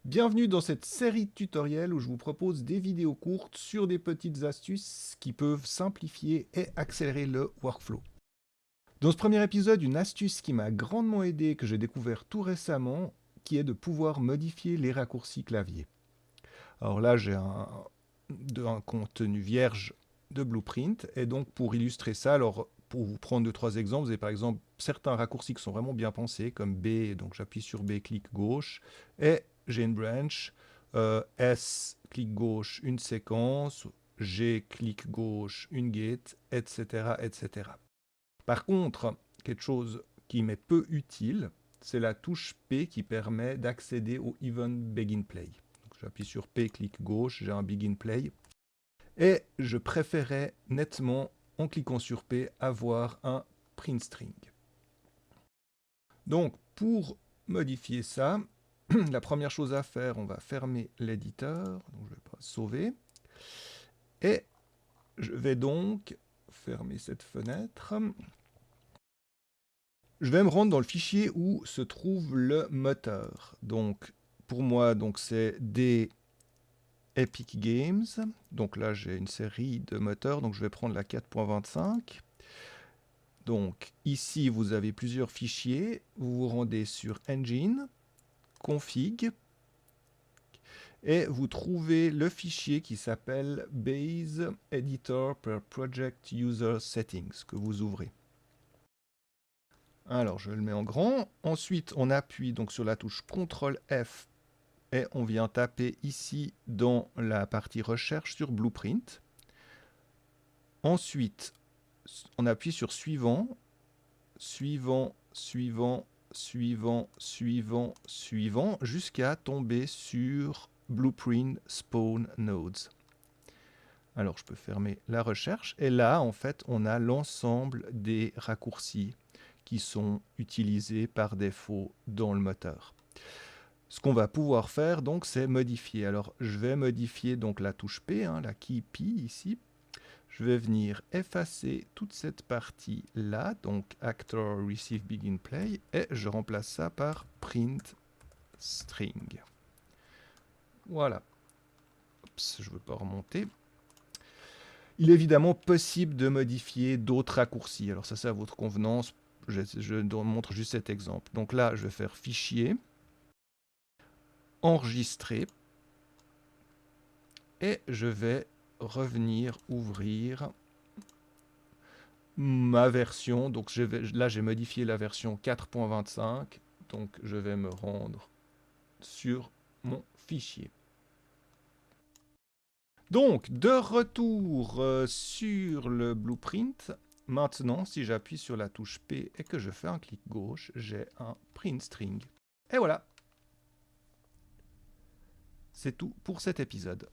Bienvenue dans cette série de tutoriels où je vous propose des vidéos courtes sur des petites astuces qui peuvent simplifier et accélérer le workflow. Dans ce premier épisode, une astuce qui m'a grandement aidé, que j'ai découvert tout récemment, qui est de pouvoir modifier les raccourcis clavier. Alors là, j'ai un contenu vierge de Blueprint, et donc pour illustrer ça, alors pour vous prendre 2-3 exemples, vous avez par exemple certains raccourcis qui sont vraiment bien pensés, comme B, donc j'appuie sur B, clic gauche, et j'ai une branch, S, clic gauche, une séquence, G, clic gauche, une gate, etc., etc. Par contre, quelque chose qui m'est peu utile, c'est la touche P qui permet d'accéder au Even Begin Play. J'appuie sur P, clic gauche, j'ai un Begin Play. Et je préférais nettement, en cliquant sur P, avoir un print string. Donc, pour modifier ça, la première chose à faire, on va fermer l'éditeur. Donc, je vais pas sauver. Et je vais donc fermer cette fenêtre. Je vais me rendre dans le fichier où se trouve le moteur. Donc, pour moi, c'est des Epic Games. Donc là, j'ai une série de moteurs. Donc, je vais prendre la 4.25. Donc, ici, vous avez plusieurs fichiers. Vous vous rendez sur Engine, Config, et vous trouvez le fichier qui s'appelle Base Editor per Project User Settings, que vous ouvrez. Alors, je le mets en grand. Ensuite, on appuie donc sur la touche CTRL F et on vient taper ici dans la partie recherche sur Blueprint. Ensuite, on appuie sur Suivant, Suivant, Suivant, Suivant, Suivant, Suivant, jusqu'à tomber sur Blueprint Spawn Nodes. Alors, je peux fermer la recherche. Et là, en fait, on a l'ensemble des raccourcis qui sont utilisés par défaut dans le moteur. Ce qu'on va pouvoir faire, donc, c'est modifier. Alors, je vais modifier donc la touche P, la key P ici. Je vais venir effacer toute cette partie-là, donc Actor Receive Begin Play, et je remplace ça par Print String. Voilà. Oups, je ne veux pas remonter. Il est évidemment possible de modifier d'autres raccourcis. Alors ça, c'est à votre convenance. Je montre juste cet exemple. Donc là, je vais faire Fichier, Enregistrer, et je vais revenir ouvrir ma version. Donc là, j'ai modifié la version 4.25. Donc je vais me rendre sur mon fichier. Donc, de retour sur le Blueprint, maintenant, si j'appuie sur la touche P et que je fais un clic gauche, j'ai un print string. Et voilà. C'est tout pour cet épisode.